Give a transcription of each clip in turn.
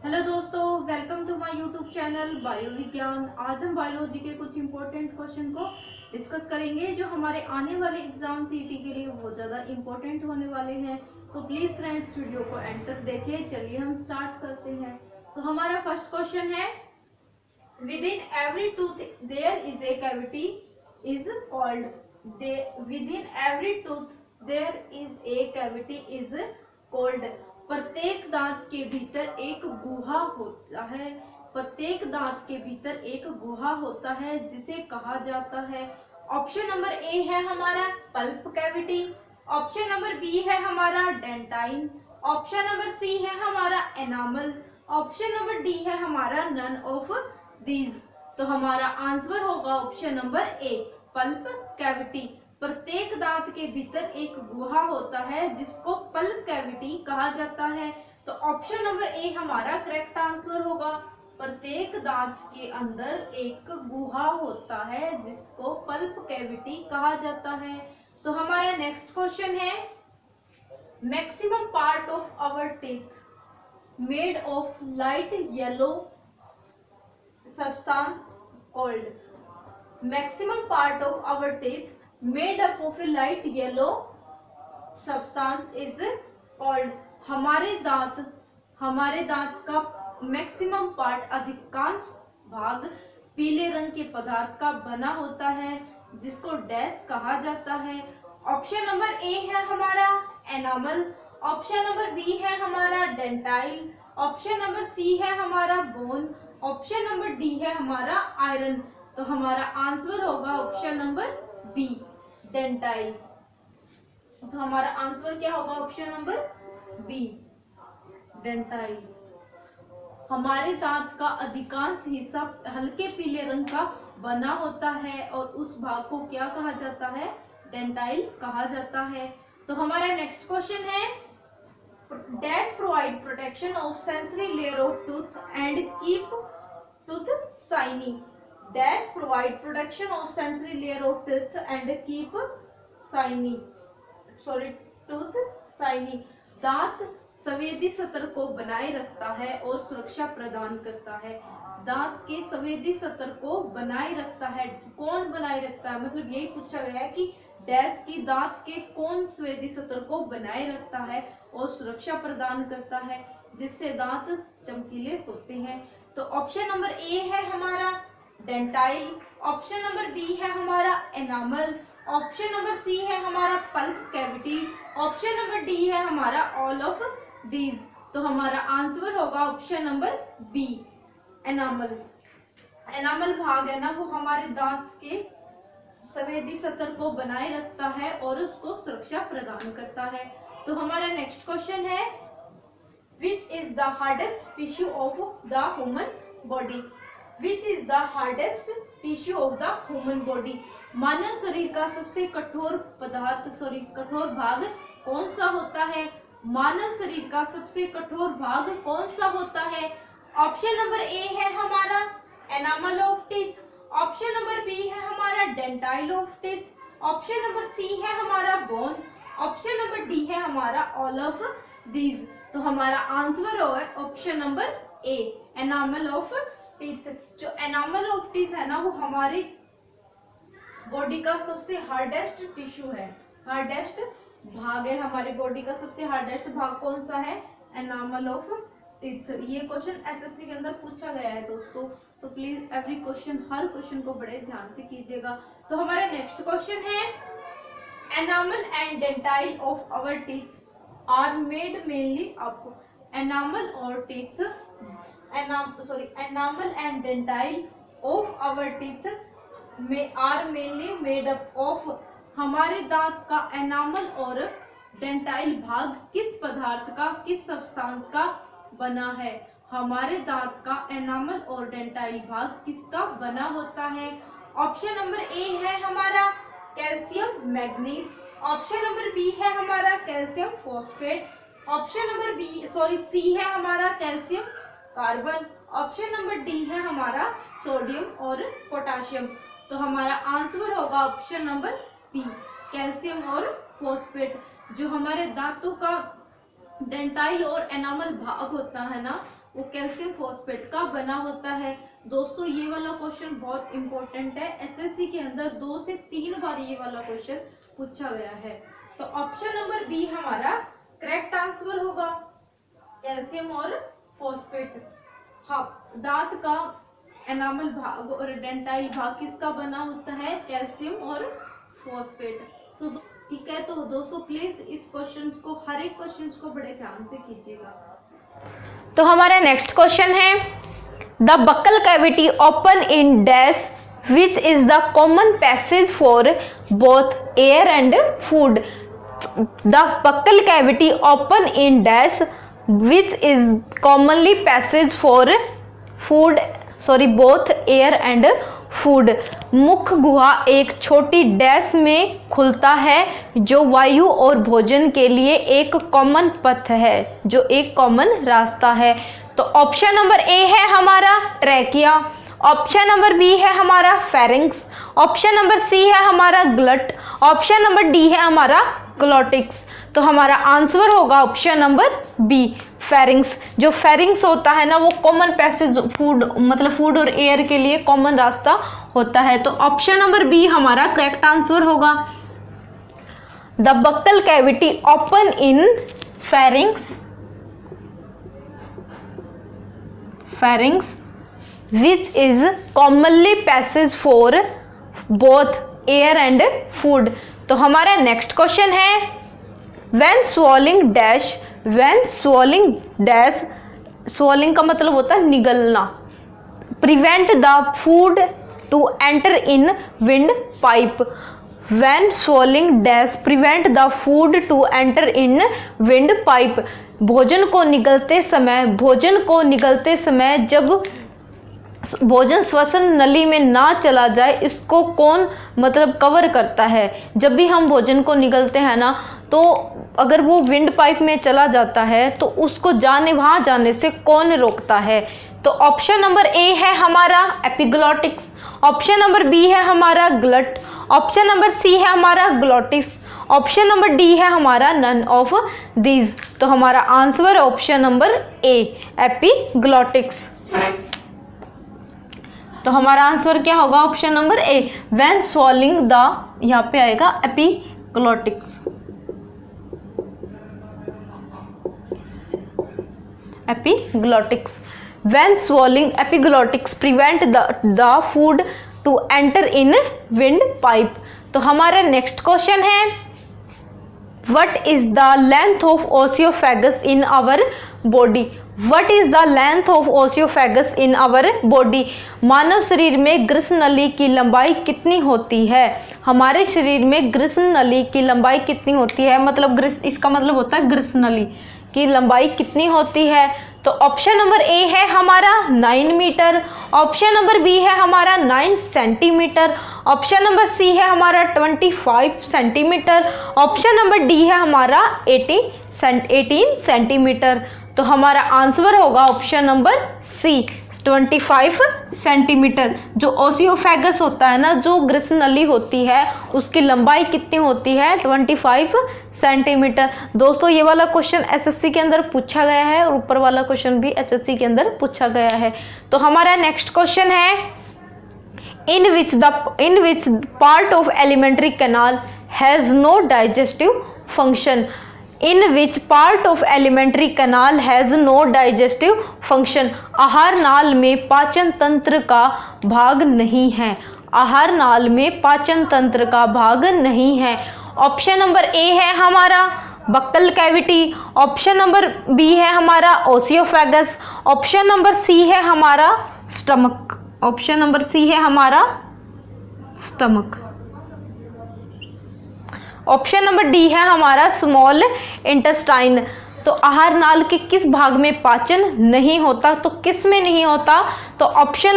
Hello दोस्तों, welcome to my YouTube channel bio Vigyan. आज हम बायोलॉजी के कुछ इंपॉर्टेंट क्वेश्चन को डिस्कस करेंगे जो हमारे आने वाले एग्जाम सीईटी के लिए बहुत ज़्यादा इंपॉर्टेंट होने वाले हैं। तो प्लीज़ फ्रेंड्स वीडियो को एंड तक देखें। चलिए हम स्टार्ट करते हैं। तो हमारा फर्स्ट क्वेश्चन है, within every tooth there is a cavity is called within every tooth there is a cavity is called. प्रत्येक दांत के भीतर एक गुहा होता है। प्रत्येक दांत के भीतर एक गुहा होता है जिसे कहा जाता है। ऑप्शन नंबर ए है हमारा pulp cavity. Option number B है हमारा डेंटाइन। ऑप्शन नंबर सी है हमारा एनामल। ऑप्शन नंबर डी है हमारा नन ऑफ दीज। तो हमारा आंसर होगा ऑप्शन नंबर ए पल्प कैविटी। प्रत्येक दांत के भीतर एक गुहा होता है जिसको पल्प कैविटी कहा जाता है। तो ऑप्शन नंबर ए हमारा करेक्ट आंसर होगा। प्रत्येक दांत के अंदर एक गुहा होता है जिसको पल्प कैविटी कहा जाता है। तो हमारा नेक्स्ट क्वेश्चन है, maximum part of our teeth made of light yellow substance called। maximum part of our teeth made up of a light yellow substance is called। हमारे दांत का मैक्सिमम पार्ट अधिकांश भाग पीले रंग के पदार्थ का बना होता है जिसको डैश कहा जाता है। ऑप्शन नंबर ए है हमारा एनामल। ऑप्शन नंबर बी है हमारा डेंटाइल। ऑप्शन नंबर सी है हमारा बोन। ऑप्शन नंबर डी है हमारा आयरन। तो हमारा आंसर होगा ऑप्शन नंबर बी डेंटाइल। तो हमारा आंसर क्या होगा? Option number B dentine. हमारे दांत का अधिकांश हिस्सा हल्के पीले रंग का बना होता है और उस भाग को क्या कहा जाता है? डेंटाइल कहा जाता है। तो हमारा नेक्स्ट क्वेश्चन है, dash provide protection of sensory layer of tooth and keep tooth shiny. Dash provide protection of sensory layer of tooth and keep shiny tooth shiny. दांत संवेदी सतह को बनाए रखता है और सुरक्षा प्रदान करता है। दांत के संवेदी सतह को बनाए रखता है। कौन बनाए रखता है? मतलब यही पूछा गया है कि डैश की दांत के कौन संवेदी सतह को बनाए रखता है और सुरक्षा प्रदान करता है जिससे दांत चमकीले होते हैं। तो ऑप्शन नंबर ए है हमारा डेंटाइल। ऑप्शन नंबर बी है हमारा एनामल। ऑप्शन नंबर सी है हमारा pulp cavity. Option number D है हमारा ऑल ऑफ दीज। तो हमारा आंसर होगा option number B enamel. Enamel भाग है ना, वो हमारे दांत के संवेदी सतह को बनाए रखता है और उसको सुरक्षा प्रदान करता है। तो हमारा नेक्स्ट क्वेश्चन है, which is the hardest tissue of the human body. Which is the hardest tissue of the human body. मानव शरीर का सबसे कठोर कठोर भाग कौन सा होता है? मानव शरीर का सबसे कठोर भाग कौन सा होता है? ऑप्शन नंबर ए है हमारा enamel of teeth. Option number B है हमारा dentine of teeth. Option number C है हमारा बोन। ऑप्शन नंबर डी है हमारा ऑल ऑफ दीज। तो हमारा आंसर होगा option number A enamel of teeth. जो एनामल ऑफ टीथ है ना, वो हमारी बॉडी का सबसे हार्डेस्ट टिश्यू है, हार्डेस्ट भाग है। हमारी बॉडी का सबसे हार्डेस्ट भाग कौन सा है? Enamel of teeth. ये क्वेश्चन एसएससी के अंदर पूछा गया है दोस्तों, तो प्लीज एवरी क्वेश्चन, हर क्वेश्चन को बड़े ध्यान से कीजिएगा। तो हमारा नेक्स्ट क्वेश्चन है, enamel and dentine of our teeth are made mainly up. Enamel और teeth enamel and dentine of our teeth में are mainly made up of. हमारे दांत का एनामल और डेंटाइल भाग किस पदार्थ का, किस सब्सटेंस का बना है? हमारे दांत का एनामल और डेंटाइल भाग किसका बना होता है? ऑप्शन नंबर ए है हमारा calcium manganese. Option number B है हमारा calcium phosphate. Option number C है हमारा calcium carbon. Option number D है हमारा सोडियम और पोटाशियम। तो हमारा आंसर होगा ऑप्शन नंबर बी कैल्शियम और फॉस्फेट। जो हमारे दांतों का डेंटाइल और एनामल भाग होता है ना, वो कैल्शियम फॉस्फेट का बना होता है। दोस्तों ये वाला क्वेश्चन बहुत इंपॉर्टेंट है, एचएससी के अंदर 2 से 3 बार ये वाला क्वेश्चन पूछा गया है। तो ऑप्शन नंबर बी हमारा करेक्ट आंसर होगा, कैल्शियम और फॉस्फेट। हाँ, दांत का एनामल भाग और डेंटाइल भाग किसका बना होता है, कैल्शियम और फॉस्फेट। तो ठीक है, तो दोस्तों प्लीज इस क्वेश्चन को, हर एक क्वेश्चन को बड़े ध्यान से कीजिएगा। तो हमारा नेक्स्ट क्वेश्चन है, the buccal cavity open in dash which is the common passage for both air and food. The buccal cavity open in dash which is commonly passage for food both air and food. मुख गुहा एक छोटी dash में खुलता है जो वायु और भोजन के लिए एक कॉमन पथ है, जो एक कॉमन रास्ता है। तो ऑप्शन नंबर ए है हमारा ट्रैकिया, ऑप्शन नंबर बी है हमारा फेरिंग्स, ऑप्शन नंबर सी है हमारा ग्लट, ऑप्शन नंबर डी है हमारा ग्लोटिक्स। तो हमारा आंसर होगा ऑप्शन नंबर बी, फेरिंग्स। जो फेरिंग्स होता है ना, वो कॉमन पैसेज फूड, मतलब फूड और एयर के लिए कॉमन रास्ता होता है। तो ऑप्शन नंबर बी हमारा करेक्ट आंसर होगा। The buccal cavity open in pharynx which is commonly passage for both air and food। तो हमारा नेक्स्ट क्वेश्चन है, when swallowing का मतलब होता है निगलना, prevent the food to enter in windpipe। when swallowing dash prevent the food to enter in windpipe। भोजन को निगलते समय जब भोजन श्वसन नली में ना चला जाए, इसको कौन मतलब कवर करता है। जब भी हम भोजन को निगलते हैं ना, तो अगर वो विंड पाइप में चला जाता है तो उसको वहां जाने से कौन रोकता है। तो ऑप्शन नंबर ए है हमारा एपिग्लोटिक्स, ऑप्शन नंबर बी है हमारा ग्लट, ऑप्शन नंबर सी है हमारा ग्लोटिक्स, ऑप्शन नंबर डी है हमारा नन ऑफ दीज। तो हमारा answer option number A, epiglottis. तो हमारा आंसर क्या होगा, option number A, when swallowing the, यहाँ पे आएगा epiglottis. When swallowing epiglottis prevent the food to enter in windpipe. तो हमारा नेक्स्ट क्वेश्चन है, what is the length of oesophagus in our body. What is the length of oesophagus in our body? मानव शरीर में ग्रीष्म नली की लंबाई कितनी होती है। हमारे शरीर में ग्रीष्म नली की लंबाई कितनी होती है, मतलब इसका मतलब होता है ग्रीष्म नली की लंबाई कितनी होती है। तो ऑप्शन नंबर ए है हमारा 9 मीटर, ऑप्शन नंबर बी है हमारा 9 सेंटीमीटर, ऑप्शन नंबर सी है हमारा 25 सेंटीमीटर, ऑप्शन नंबर डी है हमारा 18 सेंटीमीटर। तो हमारा आंसर होगा ऑप्शन नंबर सी, 25 सेंटीमीटर। जो ओसियोफेगस होता है ना, जो ग्रीष्म नली होती है, उसकी लंबाई कितनी होती है, 25 सेंटीमीटर। दोस्तों ये वाला क्वेश्चन एसएससी के अंदर पूछा गया है और ऊपर वाला क्वेश्चन भी एसएससी के अंदर पूछा गया है। तो हमारा नेक्स्ट क्वेश्चन है, in which part of alimentary canal has no digestive function. In which part of alimentary canal has no digestive function. आहार नाल में पाचन तंत्र का भाग नहीं है, आहार नाल में पाचन तंत्र का भाग नहीं है। ऑप्शन नंबर ए है हमारा buccal cavity, option number B है हमारा ओसियोफेगस, ऑप्शन नंबर सी है हमारा स्टमक, ऑप्शन नंबर सी है हमारा स्टमक, ऑप्शन नंबर डी है हमारा स्मॉल इंटेस्टाइन। तो आहार नाल के किस भाग में पाचन नहीं होता, तो किस में नहीं होता, तो ऑप्शन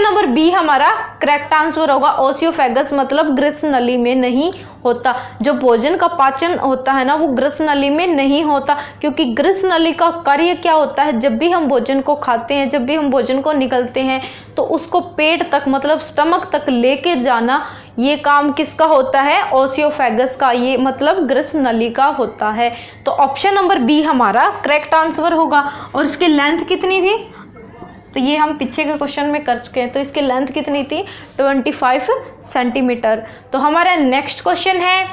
नंबर बी हमारा करेक्ट आंसर होगा, ओसियोफेगस, मतलब ग्रीष्म नली में नहीं होता। जो भोजन का पाचन होता है ना, वो ग्रीष्म नली में नहीं होता, क्योंकि ग्रीष्म नली का कार्य क्या होता है, जब भी हम भोजन को खाते हैं, जब भी हम भोजन को निगलते हैं, तो उसको पेट तक, मतलब स्टमक तक लेके जाना, ये काम किसका होता है, ओसियोफेगस का, ये मतलब ग्रस नली का होता है। तो ऑप्शन नंबर बी हमारा करेक्ट आंसर होगा। और इसकी लेंथ कितनी थी, तो ये हम पीछे के क्वेश्चन में कर चुके हैं। तो इसकी लेंथ कितनी थी, 25 सेंटीमीटर। तो हमारा नेक्स्ट क्वेश्चन है,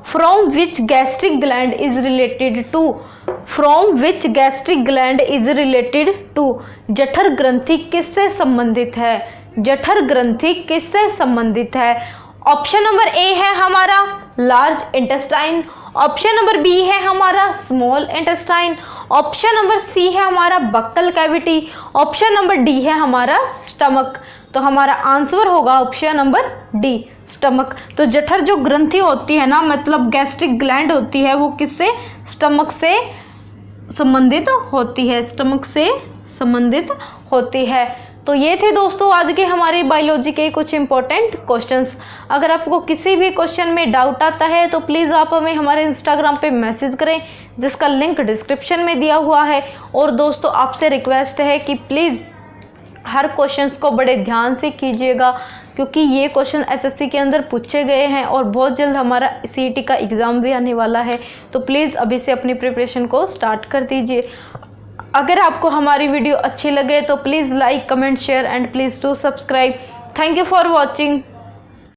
from which gastric gland is related to, from which gastric gland is related to, जठर ग्रंथि किससे संबंधित है, जठर ग्रंथि किससे संबंधित है। ऑप्शन नंबर ए है हमारा large intestine, option number B है हमारा small intestine, option number C है हमारा buccal cavity, option number D है हमारा स्टमक। तो हमारा आंसर होगा ऑप्शन नंबर डी, स्टमक। तो जठर जो ग्रंथि होती है ना, मतलब गैस्ट्रिक ग्लैंड होती है, वो किससे, स्टमक से संबंधित होती है, स्टमक से संबंधित होती है। तो ये थे दोस्तों आज के हमारे बायोलॉजी के कुछ इंपॉर्टेंट क्वेश्चंस। अगर आपको किसी भी क्वेश्चन में डाउट आता है तो प्लीज़ आप हमें हमारे इंस्टाग्राम पे मैसेज करें, जिसका लिंक डिस्क्रिप्शन में दिया हुआ है। और दोस्तों आपसे रिक्वेस्ट है कि प्लीज़ हर क्वेश्चंस को बड़े ध्यान से कीजिएगा, क्योंकि ये क्वेश्चन एचएससी के अंदर पूछे गए हैं और बहुत जल्द हमारा सीईटी का एग्ज़ाम भी आने वाला है। तो प्लीज़ अभी से अपनी प्रिपरेशन को स्टार्ट कर दीजिए। अगर आपको हमारी वीडियो अच्छी लगे तो please like, comment, share and please do subscribe. Thank you for watching.